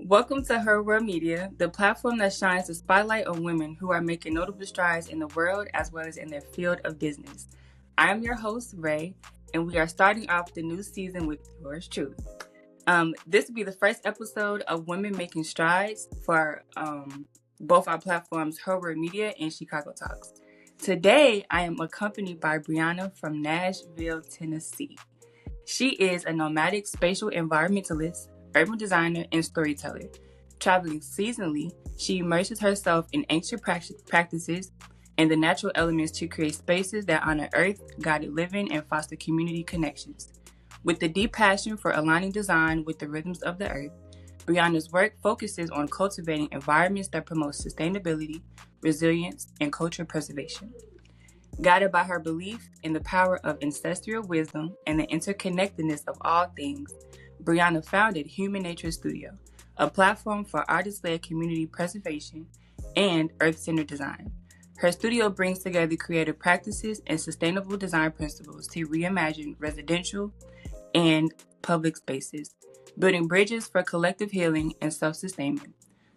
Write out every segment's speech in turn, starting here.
Welcome to Her World Media, the platform that shines the spotlight on women who are making notable strides in the world as well as in their field of business. I am your host, Ray, and we are starting off the new season with yours truly. This will be the first episode of Women Making Strides for both our platforms, Her World Media and Chicago Talks. Today, I am accompanied by Brianna from Nashville, Tennessee. She is a nomadic spatial environmentalist, urban designer, and storyteller. Traveling seasonally, she immerses herself in ancient practices and the natural elements to create spaces that honor earth, guided living, and foster community connections. With the deep passion for aligning design with the rhythms of the earth, Brianna's work focuses on cultivating environments that promote sustainability, resilience, and cultural preservation. Guided by her belief in the power of ancestral wisdom and the interconnectedness of all things, Brianna founded Human Nature Studio, a platform for artist-led community preservation and earth-centered design. Her studio brings together creative practices and sustainable design principles to reimagine residential and public spaces, building bridges for collective healing and self-sustainment.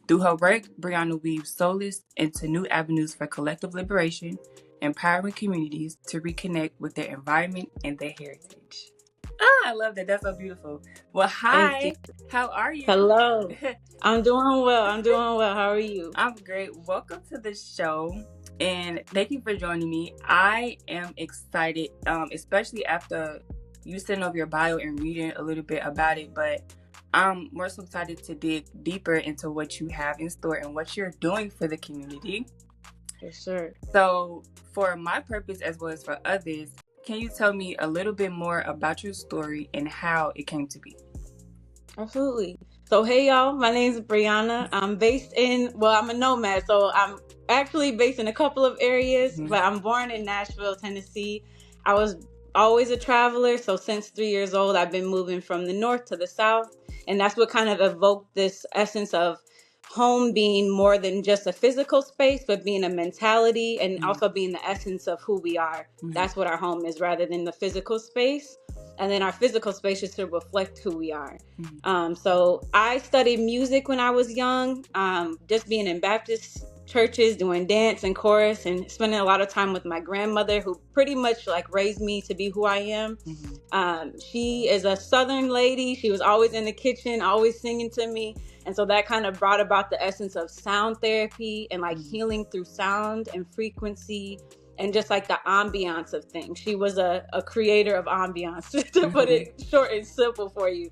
Through her work, Brianna weaves solace into new avenues for collective liberation, empowering communities to reconnect with their environment and their heritage. I love that. That's so beautiful. Well, Thank you. hi. How are you? Hello. I'm doing well. How are you? I'm great. Welcome to the show. And thank you for joining me. I am excited, especially after you sent over your bio and reading a little bit about it. But I'm more so excited to dig deeper into what you have in store and what you're doing for the community. For sure. So, for my purpose as well as for others, can you tell me a little bit more about your story and how it came to be? Absolutely. So, hey, y'all. My name is Brianna. I'm I'm a nomad. So, I'm actually based in a couple of areas, but I'm born in Nashville, Tennessee. I was always a traveler. So, since 3 years old, I've been moving from the north to the south. And that's what kind of evoked this essence of home being more than just a physical space, but being a mentality and also being the essence of who we are. That's what our home is rather than the physical space. And then our physical space is to reflect who we are. So I studied music when I was young, just being in Baptist churches, doing dance and chorus, and spending a lot of time with my grandmother, who pretty much like raised me to be who I am. She is a Southern lady. She was always in the kitchen, always singing to me. And so that kind of brought about the essence of sound therapy and like healing through sound and frequency and just like the ambiance of things. She was a creator of ambiance, to put it short and simple for you.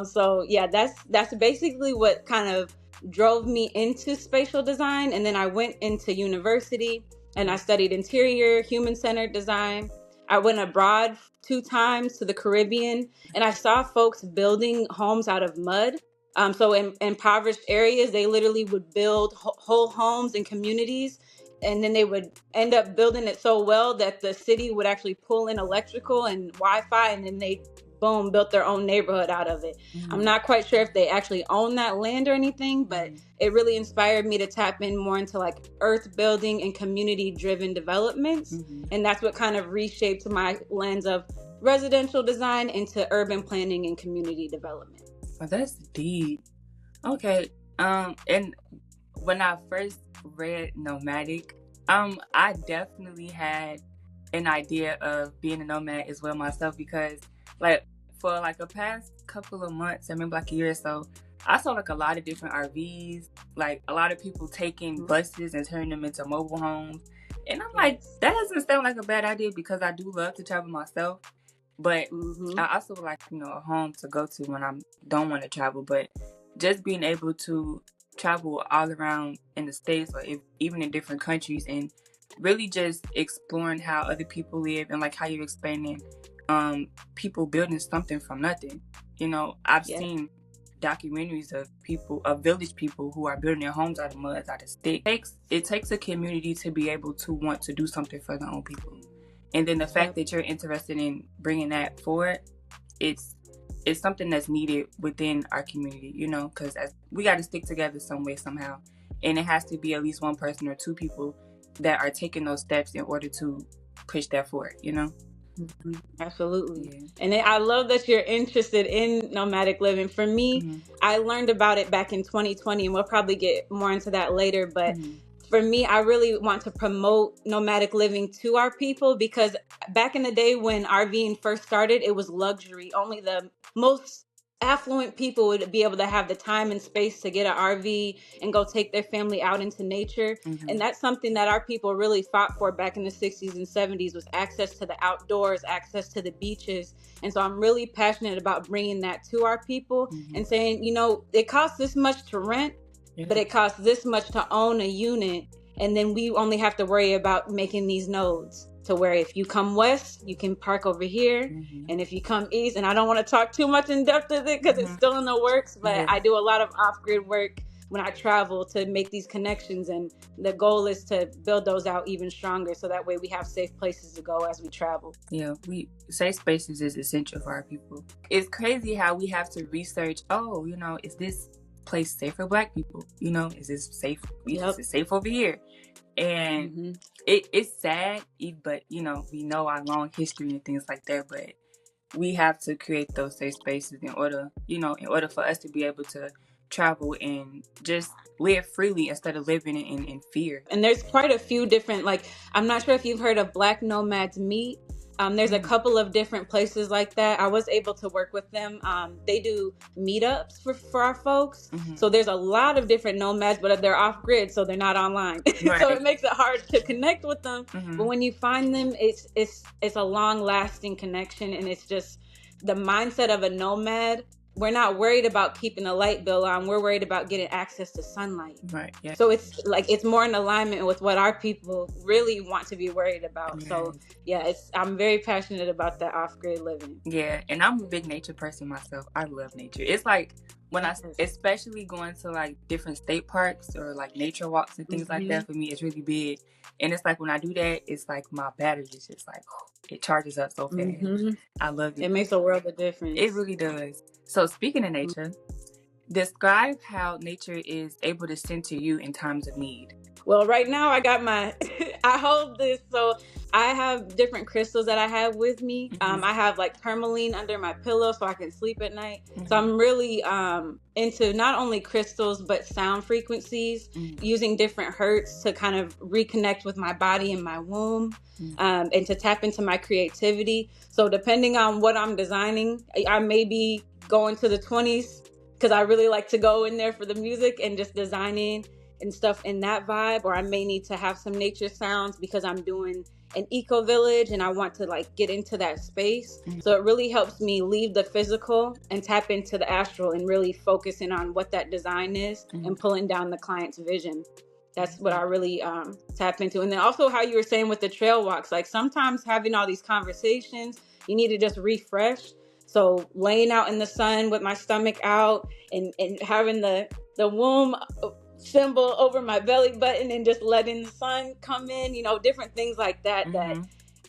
So yeah, that's basically what kind of drove me into spatial design. And then I went into university and I studied interior, human-centered design. I went abroad 2 times to the Caribbean, and I saw folks building homes out of mud. So in impoverished areas, they literally would build whole homes and communities, and then they would end up building it so well that the city would actually pull in electrical and Wi-Fi, and then they, boom, built their own neighborhood out of it. I'm not quite sure if they actually own that land or anything, but it really inspired me to tap in more into like earth building and community-driven developments. And that's what kind of reshaped my lens of residential design into urban planning and community development. Oh, that's deep. Okay. And when I first read nomadic, I definitely had an idea of being a nomad as well myself, because like for like the past couple of months, I remember like a year or so, I saw like a lot of different RVs, like a lot of people taking buses and turning them into mobile homes. And I'm like, that doesn't sound like a bad idea, because I do love to travel myself. But I also would like, a home to go to when I don't want to travel. But just being able to travel all around in the States, or even in different countries, and really just exploring how other people live, and like how you're explaining people building something from nothing. I've seen documentaries of village people who are building their homes out of mud, out of sticks. It takes a community to be able to want to do something for their own people. And then the fact that you're interested in bringing that forward, it's something that's needed within our community, because we got to stick together some way, somehow. And it has to be at least one person or 2 people that are taking those steps in order to push that forward, Absolutely. Yeah. And I love that you're interested in nomadic living. For me, Mm-hmm. I learned about it back in 2020, and we'll probably get more into that later. But Mm-hmm. for me, I really want to promote nomadic living to our people, because back in the day when RVing first started, it was luxury. Only the most affluent people would be able to have the time and space to get an RV and go take their family out into nature. Mm-hmm. And that's something that our people really fought for back in the 60s and 70s, was access to the outdoors, access to the beaches. And so I'm really passionate about bringing that to our people Mm-hmm. and saying, it costs this much to rent, Yeah. but it costs this much to own a unit. And then we only have to worry about making these nodes to where if you come west, you can park over here. Mm-hmm. And if you come east, and I don't want to talk too much in depth of it because it's Mm-hmm. still in the works, but Yeah. I do a lot of off-grid work when I travel to make these connections. And the goal is to build those out even stronger, so that way we have safe places to go as we travel. Yeah, we safe spaces is essential for our people. It's crazy how we have to research, is this place safe for Black people? Is this safe? Is Yep. it safe over here? And Mm-hmm. it's sad, but we know our long history and things like that, but we have to create those safe spaces in order for us to be able to travel and just live freely instead of living in fear. And there's quite a few different, like, I'm not sure if you've heard of Black Nomads Meet. There's a couple of different places like that. I was able to work with them. They do meetups for our folks. Mm-hmm. So there's a lot of different nomads, but they're off grid, so they're not online. Right. So it makes it hard to connect with them. Mm-hmm. But when you find them, it's a long lasting connection, and it's just the mindset of a nomad. We're not worried about keeping the light bill on. We're worried about getting access to sunlight. Right. Yeah. So it's more in alignment with what our people really want to be worried about. Yes. So yeah, I'm very passionate about that off-grid living. Yeah, and I'm a big nature person myself. I love nature. It's like when especially going to like different state parks or like nature walks and things like that, for me, it's really big. And it's like when I do that, it's like my battery is just like, it charges up so fast. I love it. It makes a world of difference. It really does. So speaking of nature, describe how nature is able to center you in times of need. Well, right now I got I hold this. So I have different crystals that I have with me. I have like tourmaline under my pillow so I can sleep at night. So I'm really into not only crystals, but sound frequencies, using different hertz to kind of reconnect with my body and my womb, and to tap into my creativity. So depending on what I'm designing, I may be going to the 20s because I really like to go in there for the music and just designing and stuff in that vibe, or I may need to have some nature sounds because I'm doing an eco village and I want to like get into that space. So it really helps me leave the physical and tap into the astral and really focusing on what that design is and pulling down the client's vision. That's what I really tap into. And then also how you were saying with the trail walks, like sometimes having all these conversations, you need to just refresh. So laying out in the sun with my stomach out and having the womb symbol over my belly button and just letting the sun come in, different things like that, that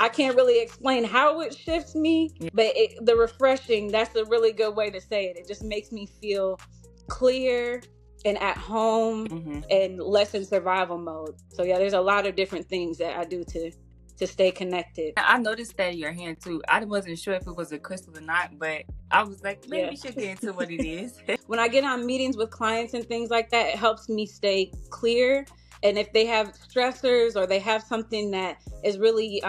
I can't really explain how it shifts me, but the refreshing, that's a really good way to say it. It just makes me feel clear and at home and less in survival mode. So yeah, there's a lot of different things that I do to stay connected. I noticed that in your hand too. I wasn't sure if it was a crystal or not, but I was like, maybe we should get into what it is. When I get on meetings with clients and things like that, it helps me stay clear. And if they have stressors or they have something that is really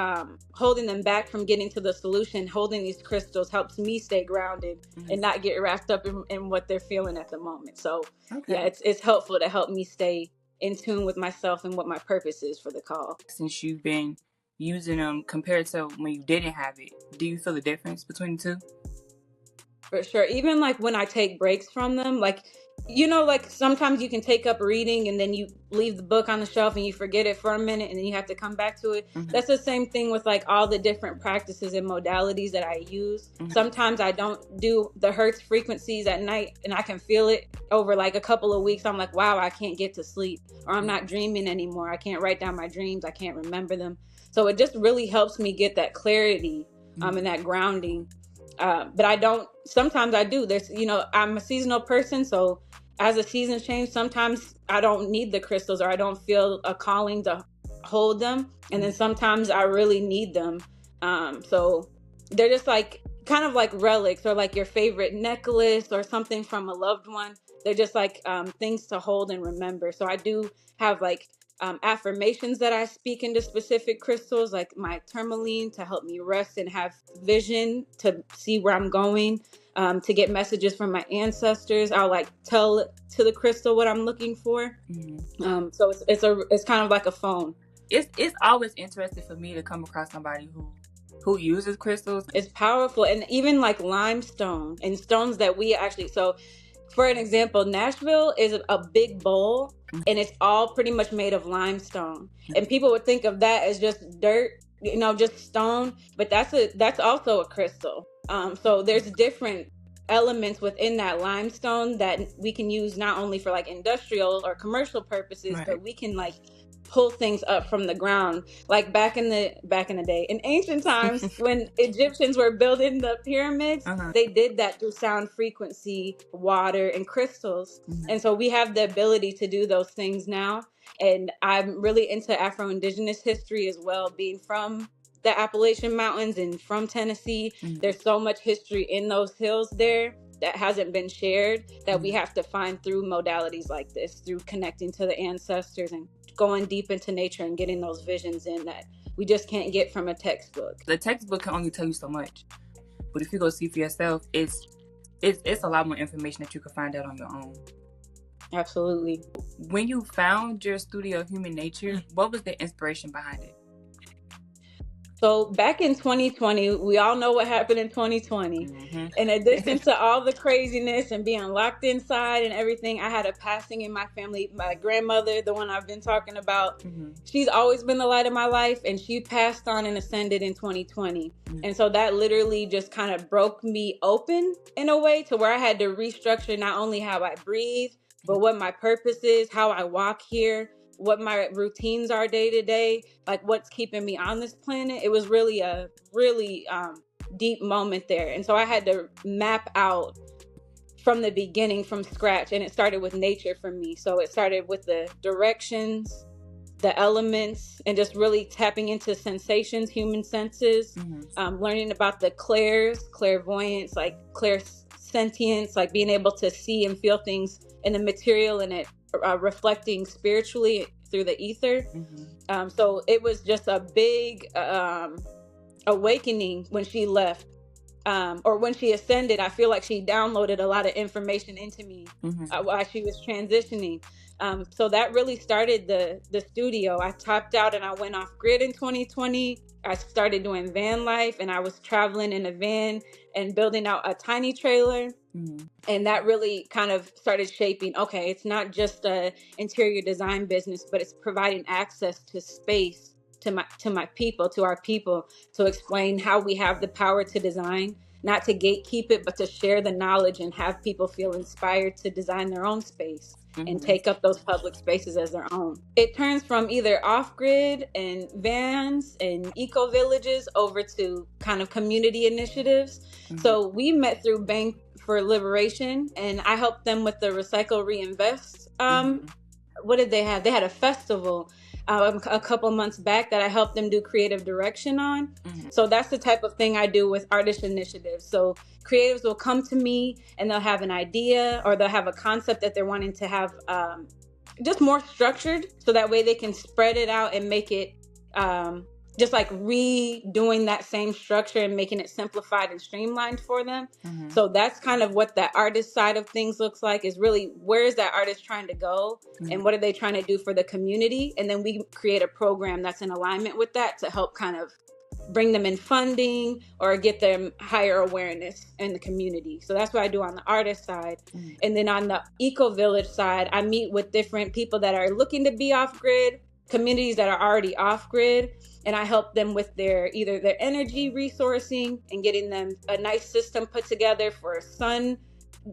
holding them back from getting to the solution, holding these crystals helps me stay grounded and not get wrapped up in what they're feeling at the moment. So yeah, it's helpful to help me stay in tune with myself and what my purpose is for the call. Since you've been using them compared to when you didn't have it, do you feel the difference between the two? For sure. Even like when I take breaks from them, like, like sometimes you can take up reading and then you leave the book on the shelf and you forget it for a minute and then you have to come back to it. That's the same thing with like all the different practices and modalities that I use. Sometimes I don't do the hertz frequencies at night and I can feel it over like a couple of weeks. I'm like, wow, I can't get to sleep, or I'm not dreaming anymore. I can't write down my dreams. I can't remember them. So it just really helps me get that clarity and that grounding. But sometimes I do. I'm a seasonal person. So as the seasons change, sometimes I don't need the crystals or I don't feel a calling to hold them. And then sometimes I really need them. So they're just like kind of like relics, or like your favorite necklace or something from a loved one. They're just like things to hold and remember. So I do have like affirmations that I speak into specific crystals, like my tourmaline to help me rest and have vision to see where I'm going, to get messages from my ancestors. I'll like tell to the crystal what I'm looking for. So it's kind of like a phone. It's always interesting for me to come across somebody who uses crystals. It's powerful. And even like limestone and stones that we actually, so for an example, Nashville is a big bowl, and it's all pretty much made of limestone. And people would think of that as just dirt, just stone, but that's also a crystal. So there's different elements within that limestone that we can use not only for like industrial or commercial purposes, Right. but we can like pull things up from the ground, like back in the day in ancient times when Egyptians were building the pyramids. They did that through sound frequency, water, and crystals. And so we have the ability to do those things now. And I'm really into Afro-Indigenous history as well, being from the Appalachian Mountains and from Tennessee. There's so much history in those hills there that hasn't been shared, that we have to find through modalities like this, through connecting to the ancestors and going deep into nature and getting those visions in that we just can't get from a textbook. The textbook can only tell you so much, but if you go see for yourself, it's a lot more information that you can find out on your own. Absolutely. When you found your studio, Human Nature, what was the inspiration behind it? So back in 2020, we all know what happened in 2020. In addition to all the craziness and being locked inside and everything, I had a passing in my family. My grandmother, the one I've been talking about, she's always been the light of my life, and she passed on and ascended in 2020. And so that literally just kind of broke me open in a way to where I had to restructure not only how I breathe, but what my purpose is, how I walk here, what my routines are day to day, like what's keeping me on this planet. It was really a deep moment there. And so I had to map out from the beginning, from scratch. And it started with nature for me. So it started with the directions, the elements, and just really tapping into sensations, human senses, learning about the clairvoyance, like clairsentience, like being able to see and feel things in the material and it reflecting spiritually through the ether. So it was just a big awakening when she left, or when she ascended. I feel like she downloaded a lot of information into me while she was transitioning. So that really started the studio. I topped out and I went off grid in 2020. I started doing van life, and I was traveling in a van and building out a tiny trailer. And that really kind of started shaping, okay, it's not just a interior design business, but it's providing access to space to my people, to our people, to explain how we have the power to design, not to gatekeep it, but to share the knowledge and have people feel inspired to design their own space and take up those public spaces as their own. It turns from either off-grid and vans and eco-villages over to kind of community initiatives. So we met through Bank for Liberation, and I helped them with the Recycle Reinvest. What did they have? They had a festival a couple months back that I helped them do creative direction on. So that's the type of thing I do with artist initiatives. So creatives will come to me and they'll have an idea, or they'll have a concept that they're wanting to have just more structured, so that way they can spread it out and make it just like redoing that same structure and making it simplified and streamlined for them. So that's kind of what that artist side of things looks like, is really where is that artist trying to go and what are they trying to do for the community? And then we create a program that's in alignment with that to help kind of bring them in funding or get them higher awareness in the community. So that's what I do on the artist side. And then on the eco village side, I meet with different people that are looking to be off grid, communities that are already off grid, and I help them with either their energy resourcing and getting them a nice system put together for sun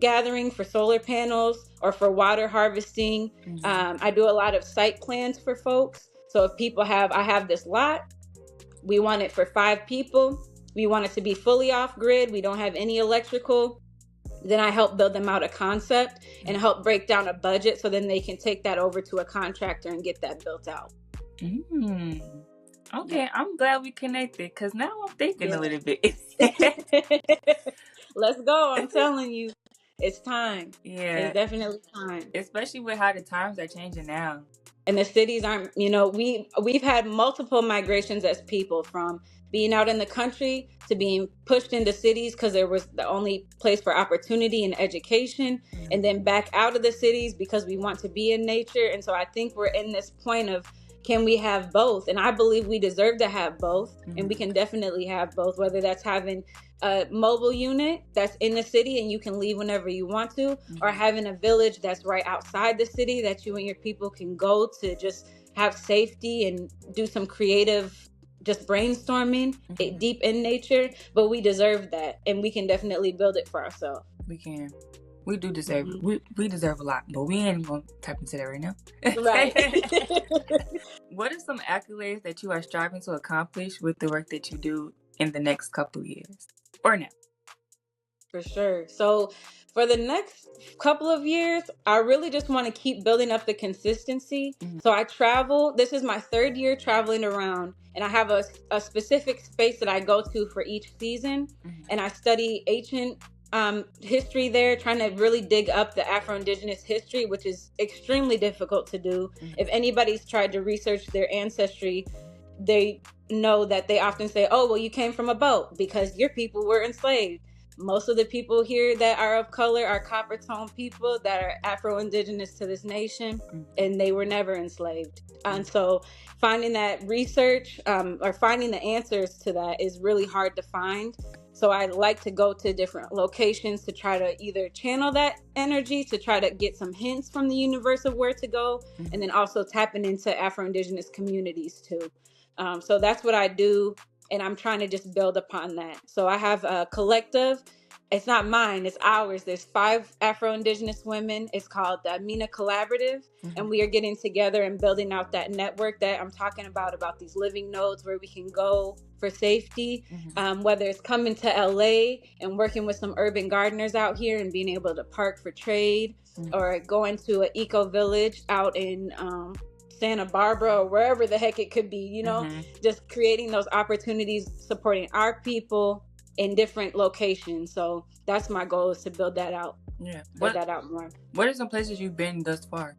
gathering, for solar panels, or for water harvesting. I do a lot of site plans for folks. So if people I have this lot, we want it for 5 people. We want it to be fully off grid. We don't have any electrical. Then I help build them out a concept and help break down a budget, so then they can take that over to a contractor and get that built out. Okay, I'm glad we connected because now I'm thinking a little bit. Let's go. I'm telling you, it's time. Yeah, It's definitely time. especially with how the times are changing now. And the cities aren't, we've had multiple migrations as people, from being out in the country to being pushed into cities because there was the only place for opportunity and education, and then back out of the cities because we want to be in nature. And so I think we're in this point of, can we have both? And I believe we deserve to have both, and we can definitely have both, whether that's having a mobile unit that's in the city and you can leave whenever you want to, or having a village that's right outside the city that you and your people can go to just have safety and do some creative just brainstorming deep in nature. But we deserve that, and we can definitely build it for ourselves. We can. We do deserve it. We deserve a lot, but we ain't gonna tap into that right now. Right. What are some accolades that you are striving to accomplish with the work that you do in the next couple of years or now? For sure. So for the next couple of years, I really just want to keep building up the consistency. So I travel. This is my third year traveling around, and I have a specific space that I go to for each season. And I study ancient history there, trying to really dig up the Afro-Indigenous history, which is extremely difficult to do. If anybody's tried to research their ancestry, they know that they often say, oh, well, you came from a boat because your people were enslaved. Most of the people here that are of color are copper tone people that are Afro-Indigenous to this nation, and they were never enslaved. And so finding that research or finding the answers to that is really hard to find. So I like to go to different locations to try to either channel that energy, to try to get some hints from the universe of where to go, and then also tapping into Afro-Indigenous communities too. So that's what I do, and I'm trying to just build upon that. So I have a collective. It's not mine, it's ours. There's 5 Afro-Indigenous women. It's called the Amina Collaborative, and we are getting together and building out that network that I'm talking about these living nodes where we can go for safety, whether it's coming to LA and working with some urban gardeners out here and being able to park for trade, or going to an eco village out in Santa Barbara or wherever the heck it could be, just creating those opportunities, supporting our people in different locations. So that's my goal, is to build that out. Build that out more. What are some places you've been thus far?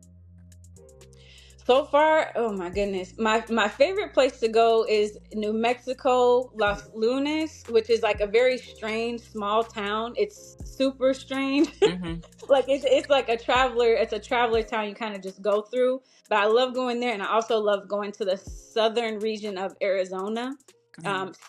So far, oh my goodness. My favorite place to go is New Mexico, Los Lunas, which is like a very strange small town. It's super strange. Like it's like it's a traveler town you kind of just go through. But I love going there, and I also love going to the southern region of Arizona.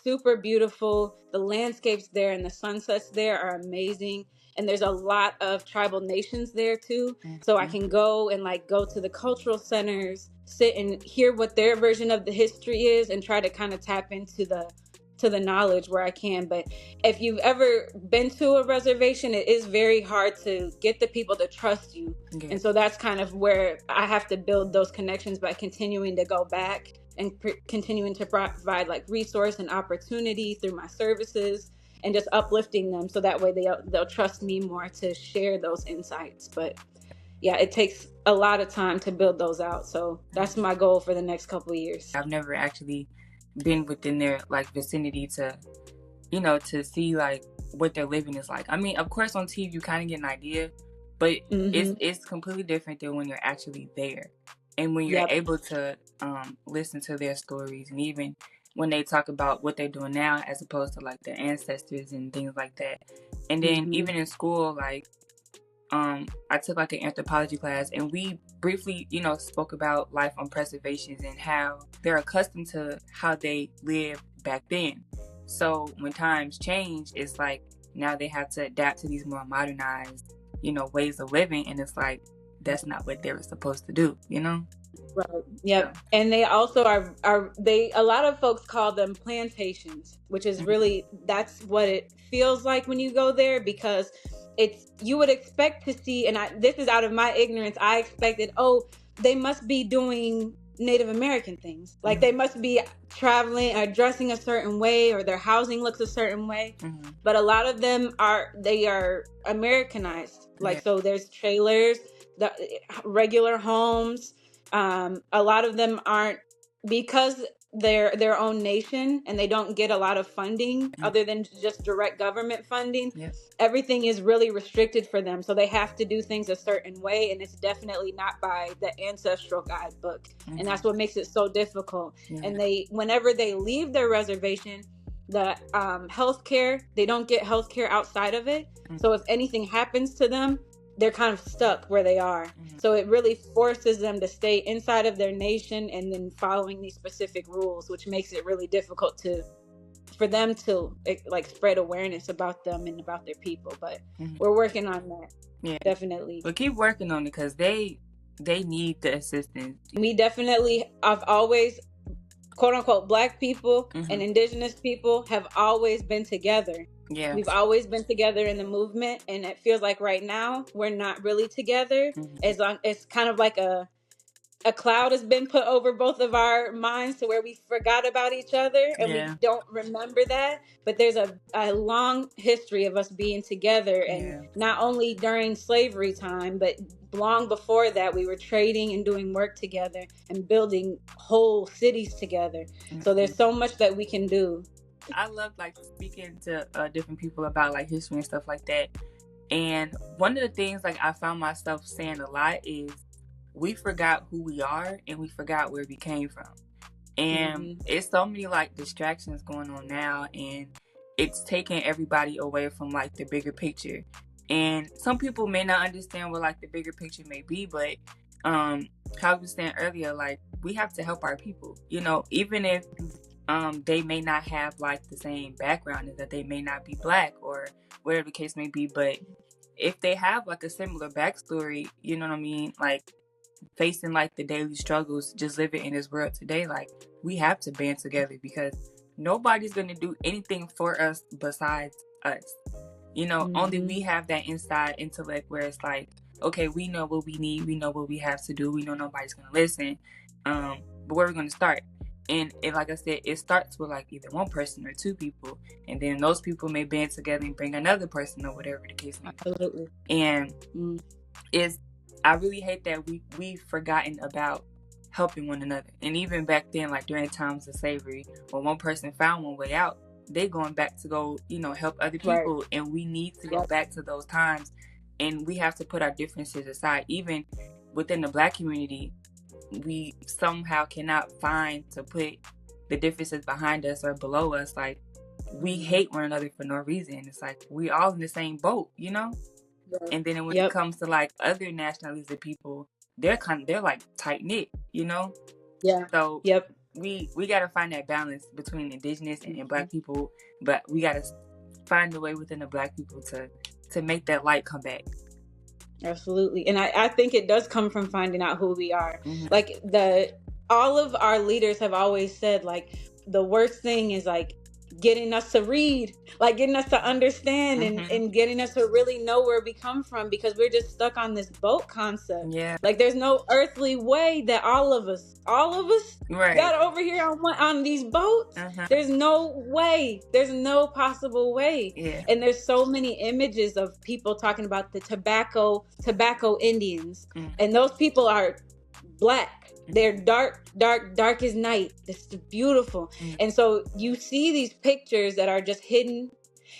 Super beautiful. The landscapes there and the sunsets there are amazing. And there's a lot of tribal nations there too. So I can go and go to the cultural centers, sit and hear what their version of the history is, and try to kind of tap into the knowledge where I can. But if you've ever been to a reservation, it is very hard to get the people to trust you. And so that's kind of where I have to build those connections by continuing to go back and continuing to provide resource and opportunity through my services, and just uplifting them, so that way they'll trust me more to share those insights. But yeah, it takes a lot of time to build those out. So that's my goal for the next couple of years. I've never actually been within their vicinity to, to see what their living is like. I mean, of course on TV you kind of get an idea, but it's completely different than when you're actually there. And when you're able to listen to their stories, and even when they talk about what they're doing now as opposed to their ancestors and things like that. And then even in school, I took an anthropology class, and we briefly, spoke about life on preservations and how they're accustomed to how they lived back then. So when times change, it's now they have to adapt to these more modernized, ways of living, and it's that's not what they were supposed to do, Right. Yep. So. And they also are a lot of folks call them plantations, which is really, that's what it feels like when you go there, because you would expect to see, and this is out of my ignorance, I expected, they must be doing Native American things. They must be traveling or dressing a certain way, or their housing looks a certain way. But a lot of them are Americanized. So there's trailers, the regular homes. A lot of them aren't, because their own nation, and they don't get a lot of funding other than just direct government funding. Everything is really restricted for them, so they have to do things a certain way, and it's definitely not by the ancestral guidebook. And that's what makes it so difficult. And whenever they leave their reservation, the healthcare, they don't get healthcare outside of it. So if anything happens to them, they're kind of stuck where they are. So it really forces them to stay inside of their nation and then following these specific rules, which makes it really difficult for them to like spread awareness about them and about their people. But we're working on that. Definitely. But keep working on it, because they need the assistance. We definitely, I've always, quote unquote, Black people and Indigenous people have always been together. We've always been together in the movement, and it feels like right now we're not really together. It's kind of like a cloud has been put over both of our minds to where we forgot about each other, and we don't remember that. But there's a long history of us being together, and not only during slavery time, but long before that, we were trading and doing work together and building whole cities together. So there's so much that we can do. I love like speaking to different people about like history and stuff like that. And one of the things like I found myself saying a lot is we forgot who we are and we forgot where we came from. And it's so many like distractions going on now, and it's taking everybody away from like the bigger picture. And some people may not understand what like the bigger picture may be, but how I was saying earlier, like we have to help our people, you know, even if they may not have like the same background, and that they may not be Black or whatever the case may be, but if they have like a similar backstory, you know what I mean, like facing like the daily struggles, just living in this world today, like we have to band together, because nobody's going to do anything for us besides us, you know. Only we have that inside intellect where it's like, okay, we know what we need, we know what we have to do, we know nobody's going to listen, but where are we going to start? And like I said, it starts with like either one person or two people, and then those people may band together and bring another person or whatever the case may be. Absolutely. And I really hate that we've forgotten about helping one another. And even back then, like during times of slavery, when one person found one way out, they going back to go, you know, help other people. Right. And we need to go back to those times, and we have to put our differences aside. Even within the Black community, we somehow cannot find to put the differences behind us or below us. Like we hate one another for no reason. It's like we all in the same boat, you know. And then when it comes to like other nationalities of people, they're like tight knit, you know. So we got to find that balance between Indigenous and Black people, but we got to find a way within the Black people to make that light come back. Absolutely. And I think it does come from finding out who we are. Like all of our leaders have always said, like, the worst thing is like getting us to read, like getting us to understand and getting us to really know where we come from, because we're just stuck on this boat concept. Like there's no earthly way that all of us got over here on these boats. There's no way. There's no possible way. And there's so many images of people talking about the tobacco Indians, and those people are Black. They're dark as night. It's beautiful. And so you see these pictures that are just hidden.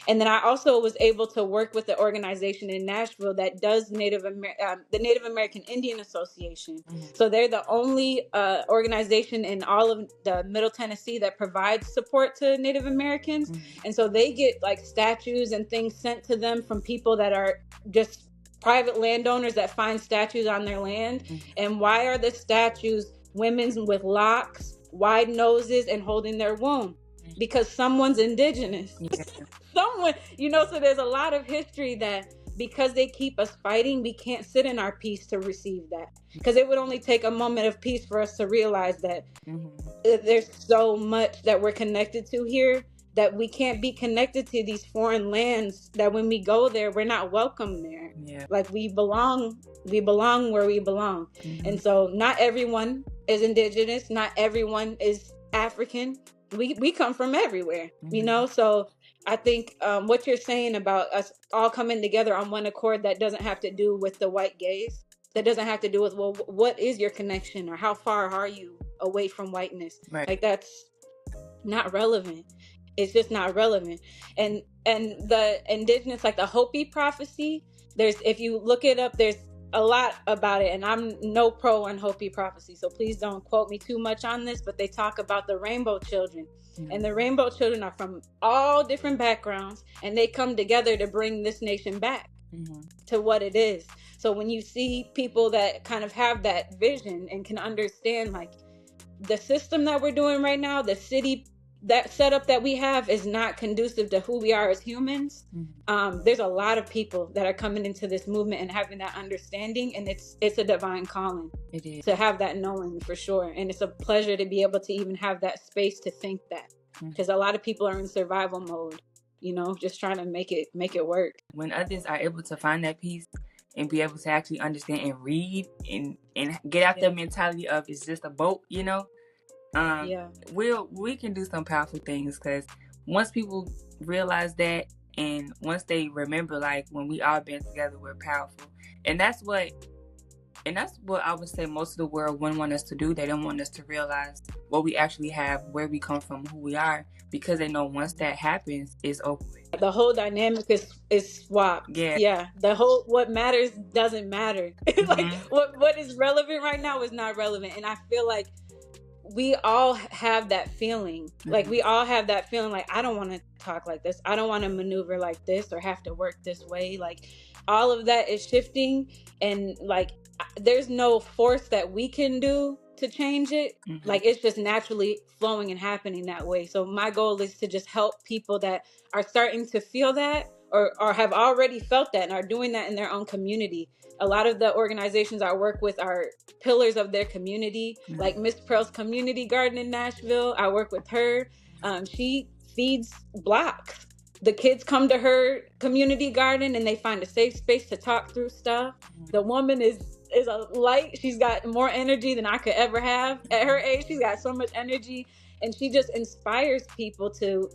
And then I also was able to work with the organization in Nashville that does the Native American Indian Association. So they're the only organization in all of the Middle Tennessee that provides support to Native Americans. And so they get like statues and things sent to them from people that are just private landowners that find statues on their land. And why are the statues women with locks, wide noses, and holding their womb? Because someone's Indigenous. Someone, you know, so there's a lot of history that because they keep us fighting, we can't sit in our peace to receive that. Because it would only take a moment of peace for us to realize that there's so much that we're connected to here, that we can't be connected to these foreign lands, that when we go there, we're not welcome there. Like we belong where we belong. And so not everyone is Indigenous, not everyone is African. We come from everywhere, you know? So I think what you're saying about us all coming together on one accord, that doesn't have to do with the white gaze. That doesn't have to do with, well, what is your connection, or how far are you away from whiteness. Right. Like that's not relevant. It's just not relevant. And the indigenous, like the Hopi prophecy, there's, if you look it up, there's a lot about it, and I'm no pro on Hopi prophecy, so please don't quote me too much on this, but they talk about the rainbow children. And the rainbow children are from all different backgrounds, and they come together to bring this nation back to what it is. So when you see people that kind of have that vision and can understand, like, the system that we're doing right now, the city, that setup that we have is not conducive to who we are as humans. There's a lot of people that are coming into this movement and having that understanding, and it's a divine calling. It is. To have that knowing, for sure. And it's a pleasure to be able to even have that space to think that, because a lot of people are in survival mode, you know, just trying to make it work. When others are able to find that peace and be able to actually understand and read and get out the mentality of it's just a boat, you know, we can do some powerful things, because once people realize that, and once they remember, like, when we all been together, we're powerful. And that's what I would say most of the world wouldn't want us to do. They don't want us to realize what we actually have, where we come from, who we are, because they know once that happens, it's over with. The whole dynamic is swapped. Yeah. The whole, what matters doesn't matter. Like what is relevant right now is not relevant. And I feel like we all have that feeling. Like we all have that feeling, like, I don't want to talk like this. I don't want to maneuver like this or have to work this way. Like, all of that is shifting, and like there's no force that we can do to change it. Like, it's just naturally flowing and happening that way. So my goal is to just help people that are starting to feel that, or have already felt that and are doing that in their own community. A lot of the organizations I work with are pillars of their community, like Miss Pearl's Community Garden in Nashville. I work with her. She feeds blocks. The kids come to her community garden and they find a safe space to talk through stuff. The woman is a light. She's got more energy than I could ever have. At her age, she's got so much energy, and she just inspires people to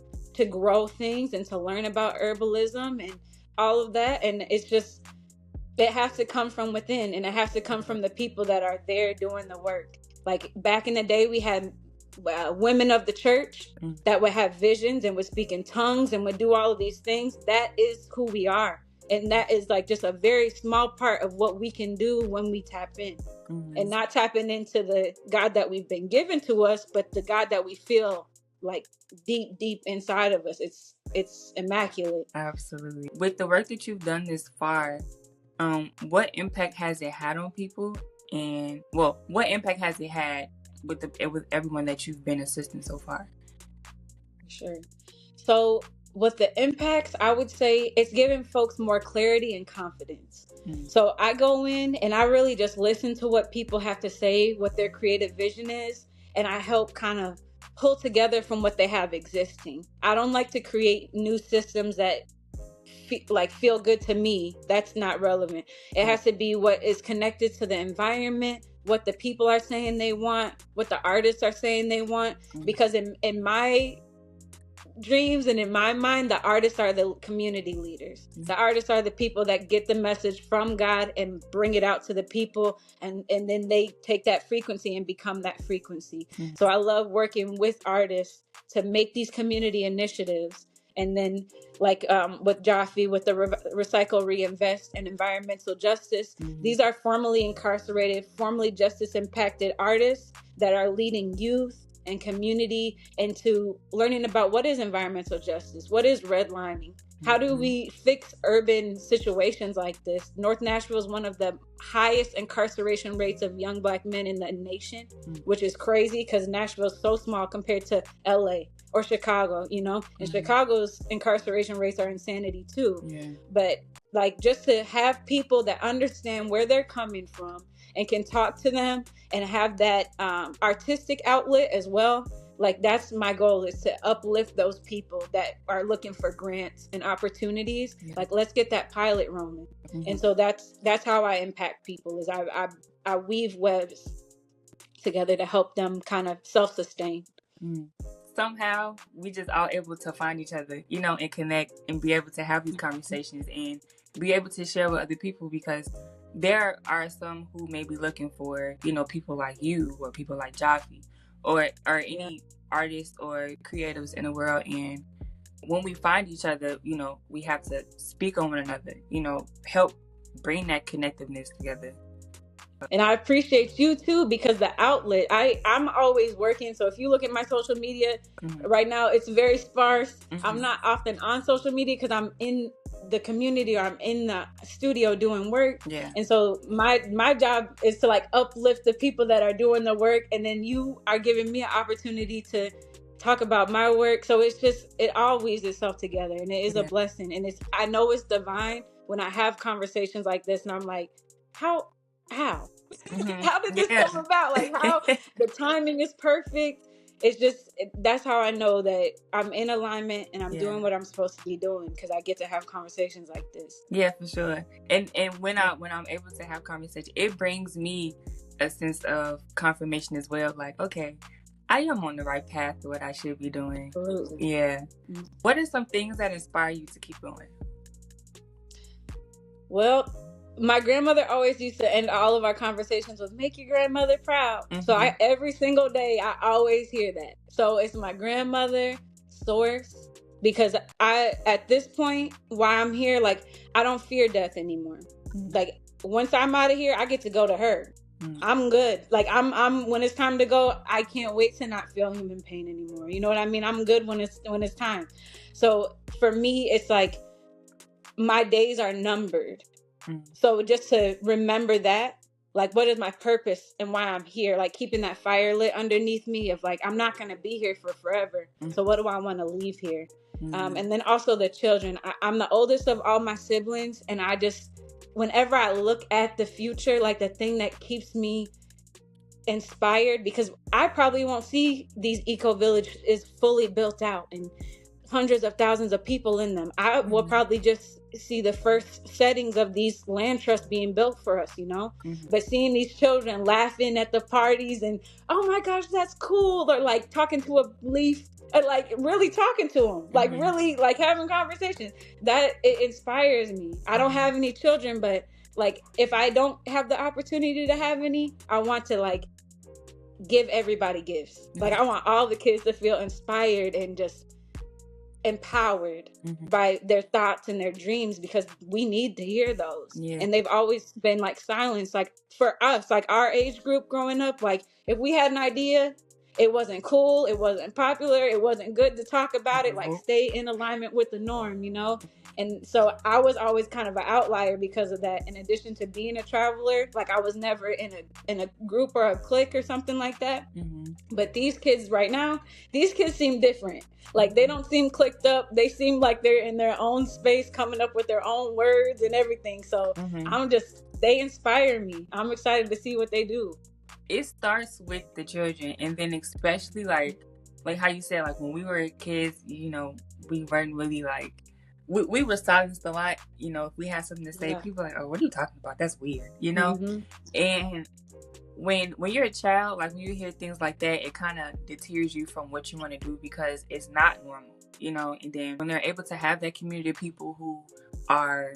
grow things and to learn about herbalism and all of that. And it's just, it has to come from within, and it has to come from the people that are there doing the work. Like, back in the day, we had women of the church that would have visions and would speak in tongues and would do all of these things. That is who we are. And that is like just a very small part of what we can do when we tap in. And not tapping into the God that we've been given to us, but the God that we feel like deep inside of us. It's immaculate. Absolutely. With the work that you've done this far, what impact has it had on people? And what impact has it had with everyone that you've been assisting so far? Sure. So with the impacts, I would say it's giving folks more clarity and confidence. So I go in and I really just listen to what people have to say, what their creative vision is, and I help kind of pull together from what they have existing. I don't like to create new systems that feel good to me. That's not relevant. It has to be what is connected to the environment, what the people are saying they want, what the artists are saying they want. Because in my dreams and in my mind, the artists are the community leaders. The artists are the people that get the message from God and bring it out to the people, and then they take that frequency and become that frequency. So I love working with artists to make these community initiatives. And then, like with Jaffe, with the Recycle, Reinvest, and environmental justice, these are formerly incarcerated, formerly justice impacted artists that are leading youth and community into learning about what is environmental justice, what is redlining, how do we fix urban situations like this. North Nashville is one of the highest incarceration rates of young Black men in the nation, which is crazy because Nashville is so small compared to LA or Chicago, you know. And Chicago's incarceration rates are insanity too. But like, just to have people that understand where they're coming from and can talk to them and have that artistic outlet as well. Like, that's my goal, is to uplift those people that are looking for grants and opportunities. Like, let's get that pilot rolling. And so that's how I impact people, is I weave webs together to help them kind of self-sustain. Somehow we just all able to find each other, you know, and connect and be able to have these conversations and be able to share with other people, because there are some who may be looking for, you know, people like you or people like Jaffe or any artists or creatives in the world. And when we find each other, you know, we have to speak on one another, you know, help bring that connectiveness together. And I appreciate you too, because the outlet, I'm always working. So if you look at my social media right now, it's very sparse. I'm not often on social media because I'm in the community or I'm in the studio doing work. Yeah. And so my job is to like uplift the people that are doing the work. And then you are giving me an opportunity to talk about my work. So it's just, it all weaves itself together, and it is a blessing. And I know it's divine when I have conversations like this, and I'm like, how how did this come about? Like, how the timing is perfect. It's just, that's how I know that I'm in alignment and I'm doing what I'm supposed to be doing, because I get to have conversations like this. Yeah, for sure. And when I'm able to have conversation, it brings me a sense of confirmation as well. Like, okay, I am on the right path to what I should be doing. Absolutely. Yeah. What are some things that inspire you to keep going? Well, my grandmother always used to end all of our conversations with "make your grandmother proud." So every single day I always hear that. So it's my grandmother, source, because at this point, why I'm here, like, I don't fear death anymore. Like, once I'm out of here, I get to go to her. I'm good. Like, I'm when it's time to go, I can't wait to not feel human pain anymore. You know what I mean? I'm good when it's time. So for me, it's like, my days are numbered. So just to remember that, like, what is my purpose and why I'm here? Like, keeping that fire lit underneath me of like, I'm not going to be here for forever. So what do I want to leave here? And then also the children. I'm the oldest of all my siblings. And I just, whenever I look at the future, like, the thing that keeps me inspired, because I probably won't see these eco villages is fully built out and hundreds of thousands of people in them. I will probably just see the first settings of these land trusts being built for us, you know. But seeing these children laughing at the parties and, oh my gosh, that's cool, or like talking to a leaf, and like really talking to them, like really like having conversations, that it inspires me. I don't have any children, but like, if I don't have the opportunity to have any, I want to like give everybody gifts. Like, I want all the kids to feel inspired and just empowered by their thoughts and their dreams, because we need to hear those. And they've always been like silenced. Like, for us, like our age group growing up, like, if we had an idea, it wasn't cool, it wasn't popular, it wasn't good to talk about it. Like, stay in alignment with the norm, you know. And so I was always kind of an outlier because of that. In addition to being a traveler, like, I was never in a group or a clique or something like that. But these kids right now, these kids seem different. Like, they don't seem clicked up. They seem like they're in their own space, coming up with their own words and everything. So they inspire me. I'm excited to see what they do. It starts with the children, and then especially like how you said, like, when we were kids, you know, we weren't really like, we were silenced a lot. You know, if we had something to say, people were like, oh, what are you talking about? That's weird, you know? And when you're a child, like, when you hear things like that, it kind of deters you from what you want to do, because it's not normal, you know. And then when they're able to have that community of people who are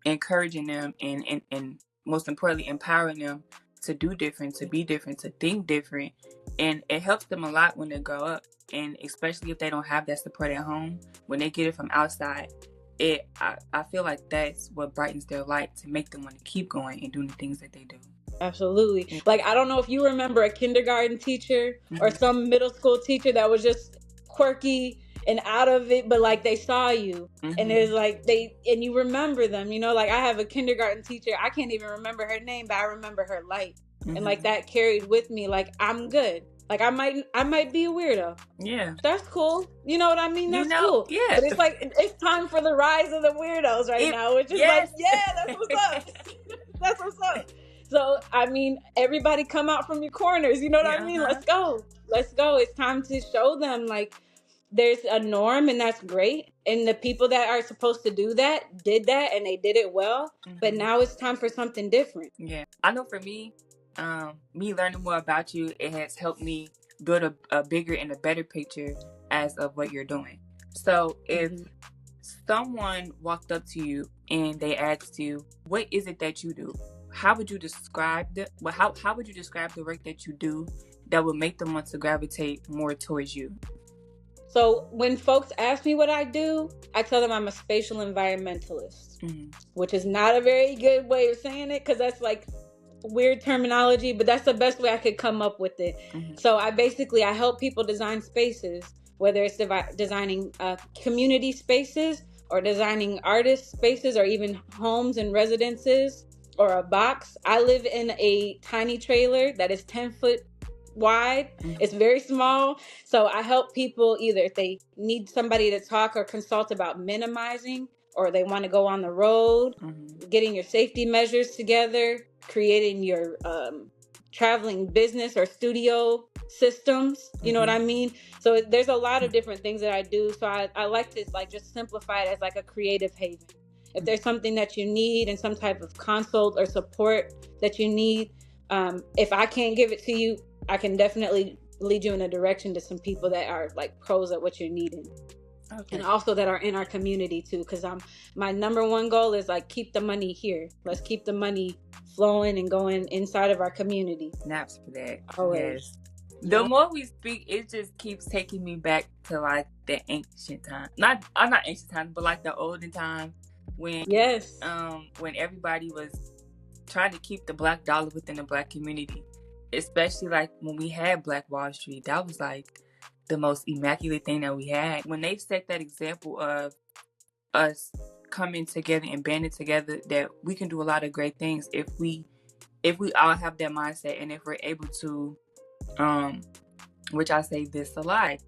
encouraging them and most importantly, empowering them to do different, to be different, to think different, and it helps them a lot when they grow up. And especially if they don't have that support at home, when they get it from outside, I feel like that's what brightens their light to make them want to keep going and doing the things that they do. Absolutely. Like, I don't know if you remember a kindergarten teacher or some middle school teacher that was just quirky and out of it, but like, they saw you and it's like and you remember them, you know. Like, I have a kindergarten teacher, I can't even remember her name, but I remember her light. And like, that carried with me. Like, I'm good. Like, I might be a weirdo. Yeah. That's cool. You know what I mean? That's cool. Yeah. But it's like, it's time for the rise of the weirdos now, which is like, yeah, that's what's up. That's what's up. So, I mean, everybody come out from your corners. You know what I mean? Let's go. Let's go. It's time to show them, like, there's a norm, and that's great. And the people that are supposed to do that did that, and they did it well. But now it's time for something different. Yeah. I know for me, me learning more about you, it has helped me build a bigger and a better picture as of what you're doing. So if someone walked up to you and they asked you, what is it that you do? How would you describe how would you describe the work that you do that would make them want to gravitate more towards you? So when folks ask me what I do, I tell them I'm a spatial environmentalist, which is not a very good way of saying it because that's like weird terminology, but that's the best way I could come up with it. So I help people design spaces, whether it's designing community spaces or designing artist spaces or even homes and residences or a box. I live in a tiny trailer that is 10 foot wide. It's very small. So I help people either if they need somebody to talk or consult about minimizing, or they want to go on the road, getting your safety measures together, creating your traveling business or studio systems. You know what I mean? So there's a lot of different things that I do. So I like to like just simplify it as like a creative haven. If there's something that you need and some type of consult or support that you need, if I can't give it to you, I can definitely lead you in a direction to some people that are like pros at what you're needing. Okay. And also that are in our community too, because my number one goal is like keep the money here. Let's keep the money flowing and going inside of our community. Snaps for that. Always. Yes. The more we speak, it just keeps taking me back to like the ancient time. Not ancient times, but like the olden time when when everybody was trying to keep the Black dollar within the Black community. Especially like when we had Black Wall Street, that was like the most immaculate thing that we had. When they set that example of us coming together and banding together, that we can do a lot of great things if we all have that mindset, and if we're able to, which I say this a lot,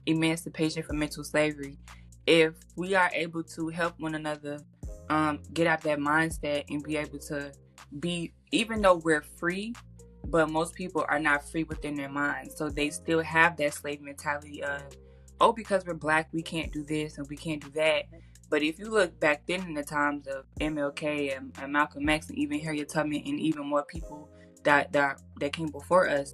emancipation from mental slavery. If we are able to help one another get out that mindset and be able to be, even though we're free, but most people are not free within their minds. So they still have that slave mentality of, oh, because we're Black, we can't do this and we can't do that. But if you look back then in the times of MLK and Malcolm X and even Harriet Tubman and even more people that came before us,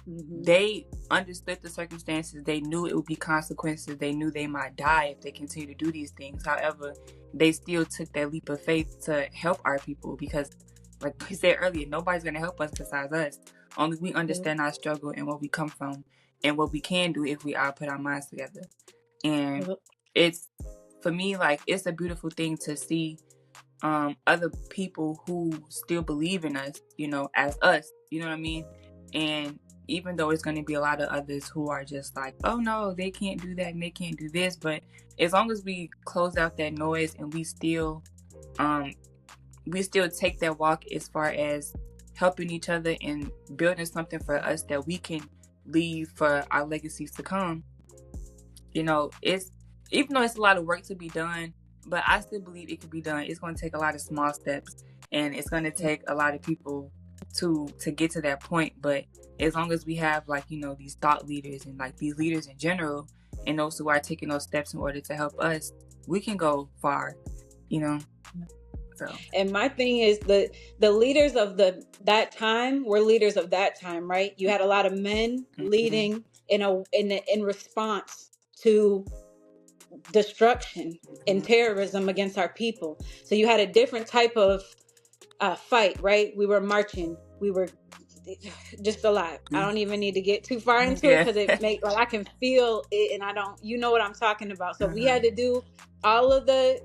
they understood the circumstances. They knew it would be consequences. They knew they might die if they continue to do these things. However, they still took that leap of faith to help our people because, like we said earlier, nobody's going to help us besides us. Only we understand our struggle and where we come from and what we can do if we all put our minds together. And it's, for me, like, it's a beautiful thing to see other people who still believe in us, you know, as us, you know what I mean? And even though it's going to be a lot of others who are just like, oh no, they can't do that and they can't do this. But as long as we close out that noise and we still take that walk as far as helping each other and building something for us that we can leave for our legacies to come. You know, even though it's a lot of work to be done, but I still believe it can be done. It's going to take a lot of small steps, and it's going to take a lot of people to get to that point. But as long as we have, like, you know, these thought leaders and like these leaders in general, and those who are taking those steps in order to help us, we can go far, you know. So. And my thing is the leaders of that time were leaders of that time, right? You had a lot of men leading in response to destruction and terrorism against our people. So you had a different type of fight, right? We were marching. We were just a lot. I don't even need to get too far into it because it make like I can feel it, and you know what I'm talking about. So we had to do all of the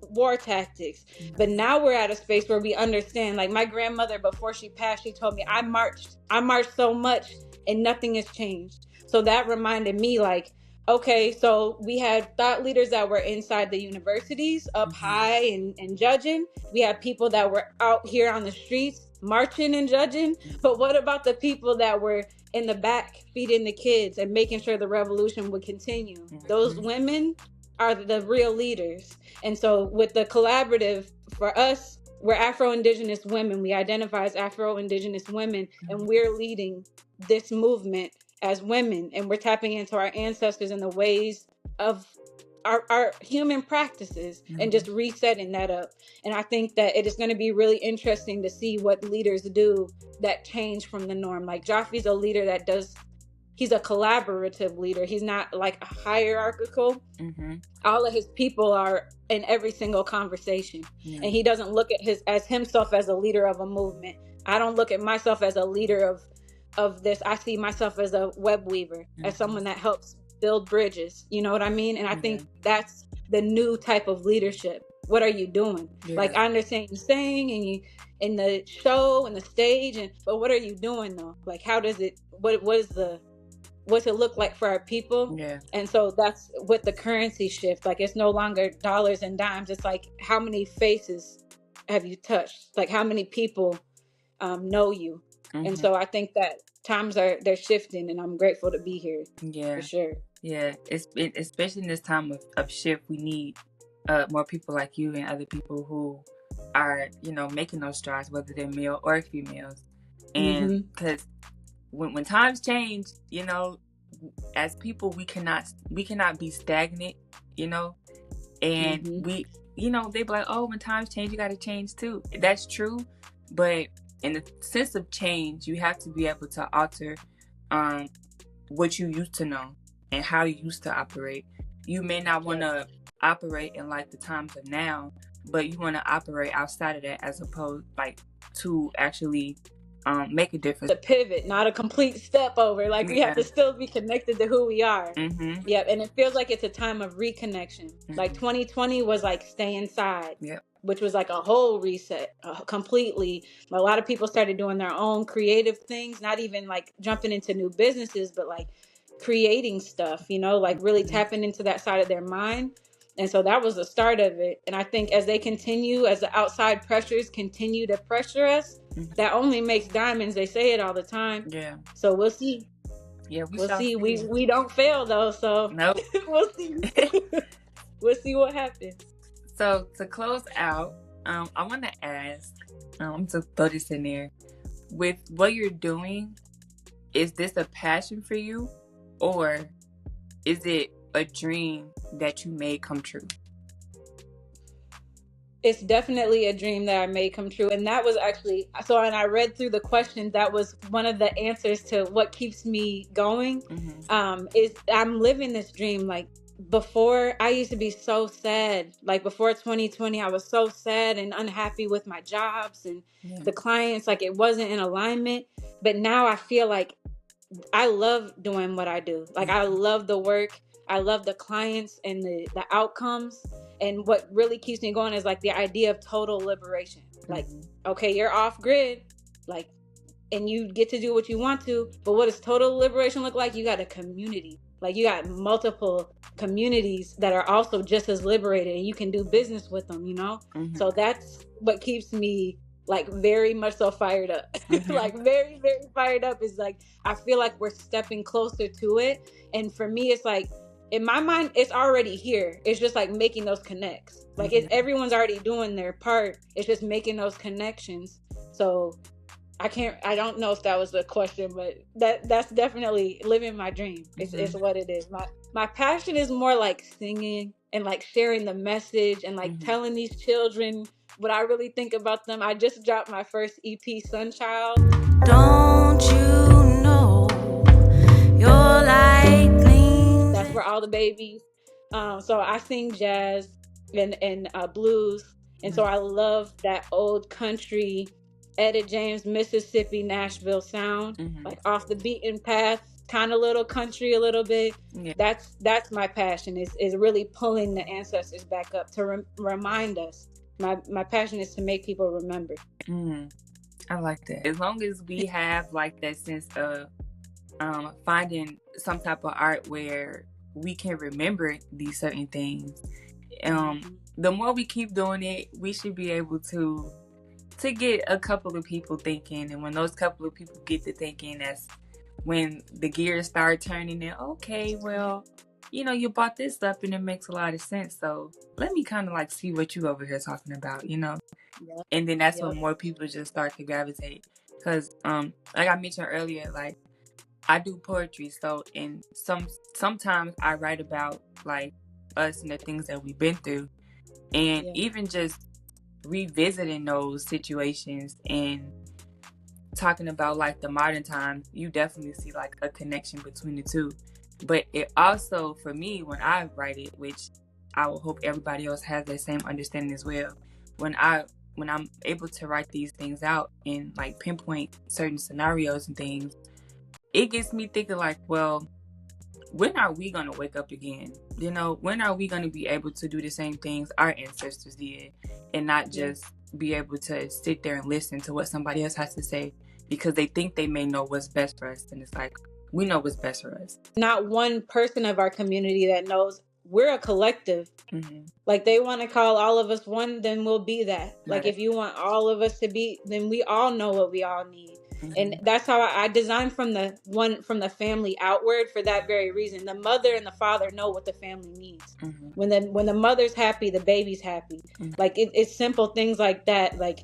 war tactics, but now we're at a space where we understand. Like my grandmother, before she passed, she told me I marched so much and nothing has changed. So that reminded me, like, okay, so we had thought leaders that were inside the universities up high and judging. We had people that were out here on the streets marching and judging. But what about the people that were in the back feeding the kids and making sure the revolution would continue? Those women are the real leaders. And so with the collaborative, for us, we're Afro-Indigenous women. We identify as Afro-Indigenous women, and we're leading this movement as women, and we're tapping into our ancestors and the ways of our human practices and just resetting that up. And I think that it is going to be really interesting to see what leaders do that change from the norm. Like Joffrey's a leader he's a collaborative leader. He's not like a hierarchical. All of his people are in every single conversation. And he doesn't look at himself as a leader of a movement. I don't look at myself as a leader of this, I see myself as a web weaver, as someone that helps build bridges. You know what I mean? And I think that's the new type of leadership. What are you doing? Like, I understand you saying and you in the show and the stage, but what are you doing though? Like, how does it? What's it look like for our people? Yeah. And so that's with the currency shift. Like, it's no longer dollars and dimes. It's like, how many faces have you touched? Like, how many people know you? And so I think that they're shifting, and I'm grateful to be here. Yeah, for sure. Yeah, especially in this time of shift, we need more people like you and other people who are, making those strides, whether they're male or females. And because when times change, as people, we cannot be stagnant, and we, they be like, oh, when times change, you got to change too. That's true. But in the sense of change, you have to be able to alter what you used to know and how you used to operate. You may not want to operate in like the times of now, but you want to operate outside of that, as opposed to actually make a difference. The pivot, not a complete step over. Like, we have to still be connected to who we are. Yep. And it feels like it's a time of reconnection. Like 2020 was like stay inside. Yep. Which was like a whole reset, completely. A lot of people started doing their own creative things, not even like jumping into new businesses, but like creating stuff, like really tapping into that side of their mind. And so that was the start of it. And I think as the outside pressures continue to pressure us, that only makes diamonds. They say it all the time. Yeah. So we'll see. Yeah, we'll see. We don't fail though. So nope. We'll see. We'll see what happens. So to close out, I want to ask, to throw this in there, with what you're doing, is this a passion for you, or is it a dream that you made come true? It's definitely a dream that I made come true. And that was actually, and I read through the questions, that was one of the answers to what keeps me going, is I'm living this dream. Like, before, I used to be so sad. Like, before 2020, I was so sad and unhappy with my jobs and the clients. Like, it wasn't in alignment. But now I feel like I love doing what I do. Like, I love the work. I love the clients and the outcomes. And what really keeps me going is like the idea of total liberation. Like, okay, you're off grid, like, and you get to do what you want to. But what does total liberation look like? You got a community. Like, you got multiple communities that are also just as liberated, and you can do business with them, So that's what keeps me like very much so fired up. Like, very, very fired up. Is like, I feel like we're stepping closer to it. And for me, it's like, in my mind, it's already here. It's just like making those connects. Like, everyone's already doing their part. It's just making those connections. So I don't know if that was the question, but that's definitely living my dream. It's what it is. My passion is more like singing and like sharing the message and like telling these children what I really think about them. I just dropped my first EP, Sunchild. Don't you know you're like clean? That's for all the babies. So I sing jazz and blues. And so I love that old country, Etta James, Mississippi, Nashville sound, like off the beaten path, kind of little country a little bit. Yeah. That's my passion, is really pulling the ancestors back up to remind us. My passion is to make people remember. I like that. As long as we have like that sense of finding some type of art where we can remember these certain things, the more we keep doing it, we should be able to get a couple of people thinking. And when those couple of people get to thinking, that's when the gears start turning. And okay, well, you brought this up and it makes a lot of sense. So let me kind of like see what you over here talking about, Yep. And then that's when more people just start to gravitate. Because like I mentioned earlier, like, I do poetry. So sometimes I write about like us and the things that we've been through. And even just revisiting those situations and talking about like the modern times, you definitely see like a connection between the two. But it also, for me, when I write it, which I will hope everybody else has that same understanding as well, when I'm able to write these things out and like pinpoint certain scenarios and things, it gets me thinking like, well, when are we going to wake up again? You know, when are we going to be able to do the same things our ancestors did and not just be able to sit there and listen to what somebody else has to say because they think they may know what's best for us. And it's like, we know what's best for us. Not one person of our community that knows we're a collective. Like, they want to call all of us one, then we'll be that. Like, if you want all of us to be, then we all know what we all need. And that's how I designed from the family outward for that very reason. The mother and the father know what the family needs. When the mother's happy, the baby's happy. Like, it's simple things like that. Like,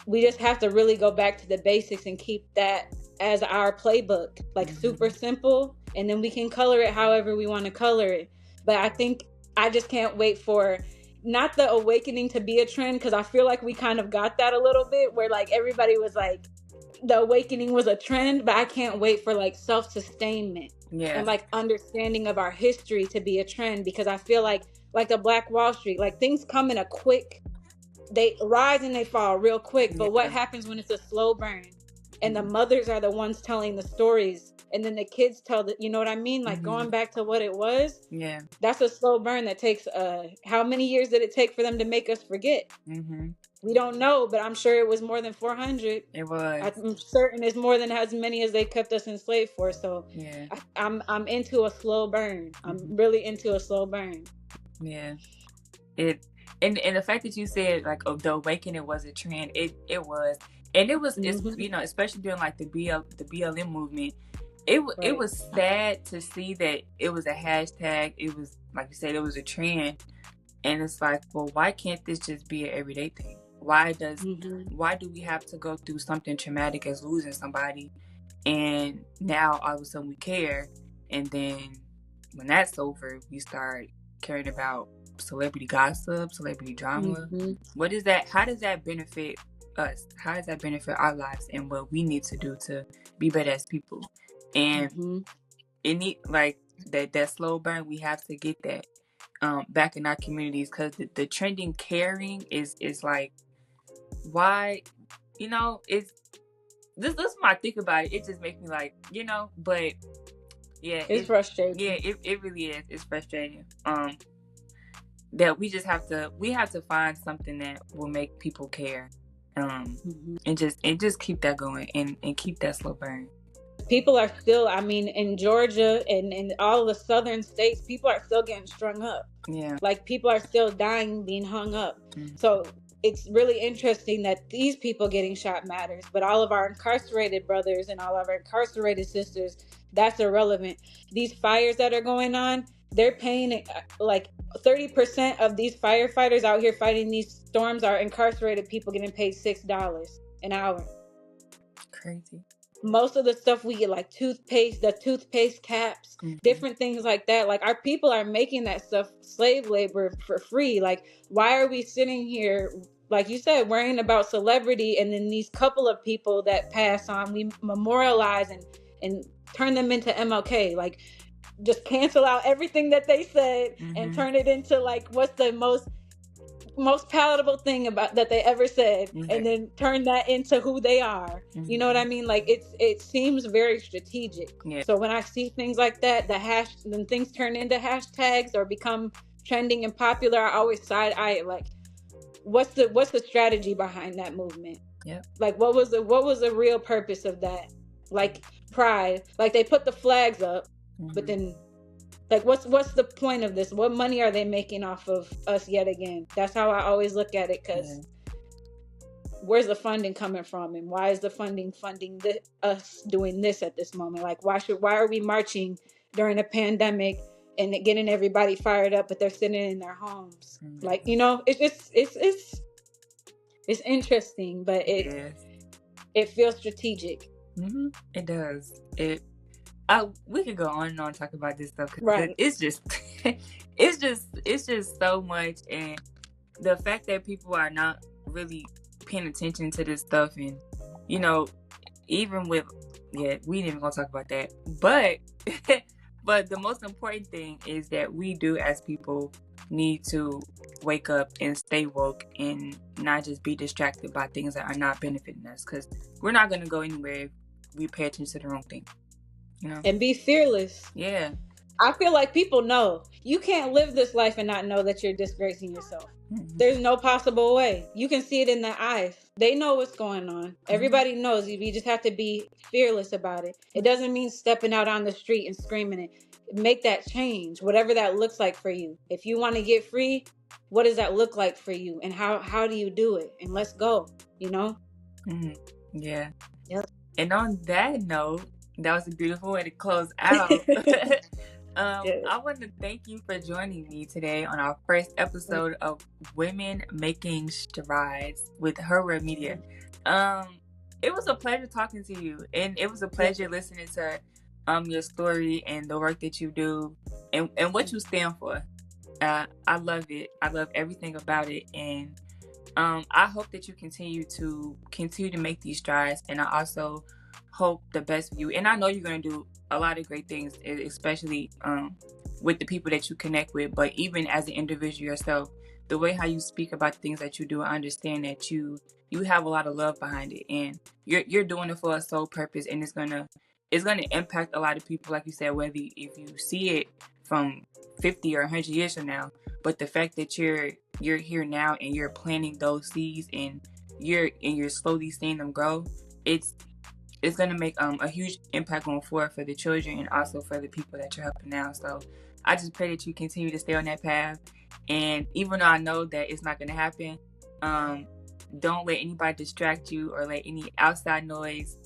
we just have to really go back to the basics and keep that as our playbook. Like, super simple, and then we can color it however we want to color it. But I think I just can't wait for not the awakening to be a trend, because I feel like we kind of got that a little bit where like everybody was like, the awakening was a trend, but I can't wait for like self-sustainment and like understanding of our history to be a trend, because I feel like the Black Wall Street, like things come in a quick, they rise and they fall real quick. But what happens when it's a slow burn and the mothers are the ones telling the stories and then the kids tell the, you know what I mean? Like going back to what it was. Yeah. That's a slow burn that takes, how many years did it take for them to make us forget? We don't know, but I'm sure it was more than 400. It was. I'm certain it's more than as many as they kept us enslaved for. So yeah, I'm into a slow burn. I'm really into a slow burn. Yeah. And the fact that you said like, oh, the awakening was a trend, it was, and it was, it's, you know, especially during like the BLM movement, it was sad to see that it was a hashtag. It was, like you said, it was a trend, and it's like, well, why can't this just be an everyday thing? Why do we have to go through something traumatic as losing somebody, and now all of a sudden we care, and then when that's over, we start caring about celebrity gossip, celebrity drama. What is that? How does that benefit us? How does that benefit our lives and what we need to do to be better as people? And it need, like, that slow burn, we have to get that back in our communities, because the trending caring is like, why, you know, it's this when I think about it, it just makes me like, you know, but yeah, it's frustrating. Yeah, it really is. It's frustrating. That we have to find something that will make people care, and just keep that going and keep that slow burn. People are still, I mean, in Georgia and in all the southern states, people are still getting strung up. Yeah. Like, people are still dying, being hung up. So it's really interesting that these people getting shot matters, but all of our incarcerated brothers and all of our incarcerated sisters, that's irrelevant. These fires that are going on, they're paying, like 30% of these firefighters out here fighting these storms are incarcerated people getting paid $6 an hour. Crazy. Most of the stuff we get, like the toothpaste caps, different things like that. Like, our people are making that stuff slave labor for free. Like, why are we sitting here, like you said, worrying about celebrity, and then these couple of people that pass on, we memorialize and turn them into MLK? Like, just cancel out everything that they said and turn it into like, what's the most palatable thing about that they ever said, and then turn that into who they are. You know what I mean? Like, it seems very strategic. So when I see things like that, when things turn into hashtags or become trending and popular, I always side eye it. Like, what's the strategy behind that movement? Like, what was the real purpose of that? Like, pride, like they put the flags up, but then, like, what's the point of this? What money are they making off of us yet again? That's how I always look at it, because where's the funding coming from, and why is the funding us doing this at this moment? Like, why are we marching during a pandemic and getting everybody fired up, but they're sitting in their homes? Like, you know, it's interesting, but it feels strategich. It does. We could go on and on talking about this stuff, right? It's just it's just so much, and the fact that people are not really paying attention to this stuff, and you know, even with we ain't even gonna talk about that, but but the most important thing is that we do as people need to wake up and stay woke and not just be distracted by things that are not benefiting us, because we're not going to go anywhere if we pay attention to the wrong thing. and be fearless. Yeah. I feel like people know you can't live this life and not know that you're disgracing yourself. There's no possible way. You can see it in their eyes. They know what's going on. Everybody knows. You just have to be fearless about it. It doesn't mean stepping out on the street and screaming it. Make that change, whatever that looks like for you. If you want to get free, what does that look like for you? And how do you do it? And let's go, Yeah. Yep. And on that note, that was a beautiful way to close out. I want to thank you for joining me today on our first episode of Women Making Strides with Her Word Media. It was a pleasure talking to you, and it was a pleasure listening to your story and the work that you do and what you stand for. I love it. I love everything about it, and I hope that you continue to make these strides, and I also hope the best for you. And I know you're going to do a lot of great things, especially with the people that you connect with, but even as an individual yourself, the way how you speak about the things that you do, I understand that you have a lot of love behind it, and you're doing it for a sole purpose, and it's gonna impact a lot of people, like you said, whether if you see it from 50 or 100 years from now. But the fact that you're here now and you're planting those seeds and you're slowly seeing them grow, it's going to make a huge impact going forward for the children and also for the people that you're helping now. So I just pray that you continue to stay on that path. And even though I know that it's not going to happen, don't let anybody distract you or let any outside noise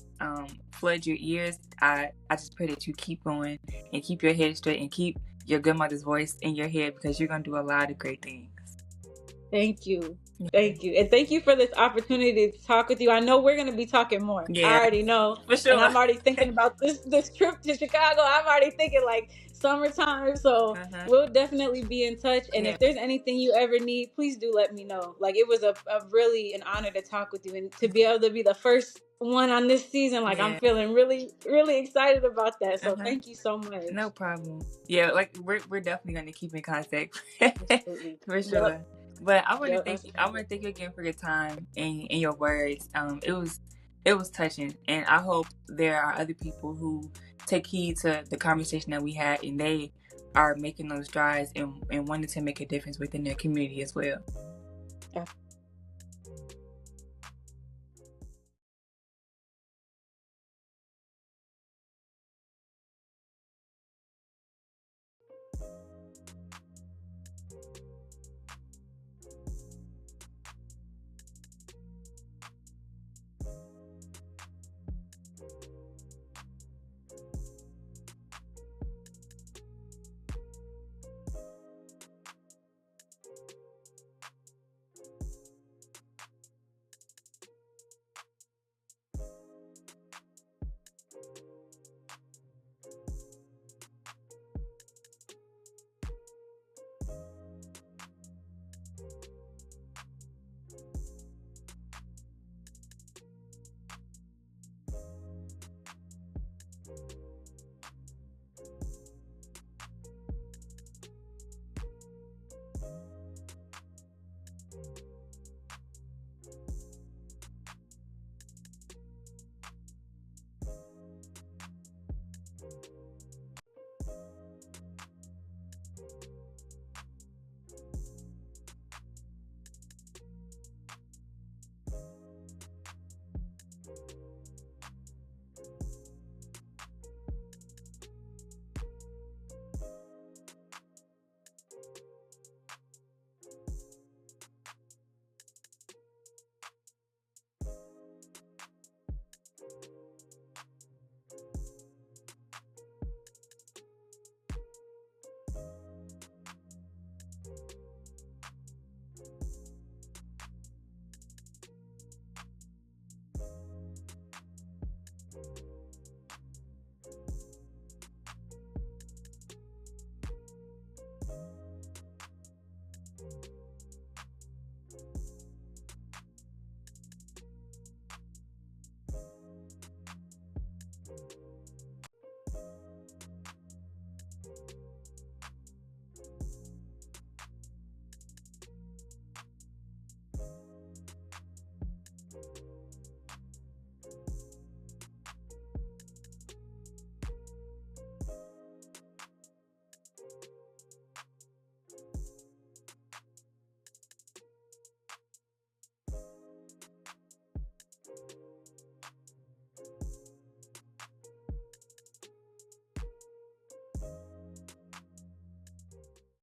flood your ears. I just pray that you keep going and keep your head straight and keep your grandmother's voice in your head, because you're going to do a lot of great things. Thank you. Thank you. And thank you for this opportunity to talk with you. I know we're going to be talking more. Yeah, I already know. For sure. And I'm already thinking about this trip to Chicago. I'm already thinking like summertime. So we'll definitely be in touch. And if there's anything you ever need, please do let me know. Like, it was a really an honor to talk with you and to be able to be the first one on this season. Like, I'm feeling really, really excited about that. So thank you so much. No problem. Yeah, like we're definitely going to keep in contact. For sure. Yep. But I want to thank you. I want to thank you again for your time and your words. It was touching, and I hope there are other people who take heed to the conversation that we had, and they are making those strides and wanting to make a difference within their community as well.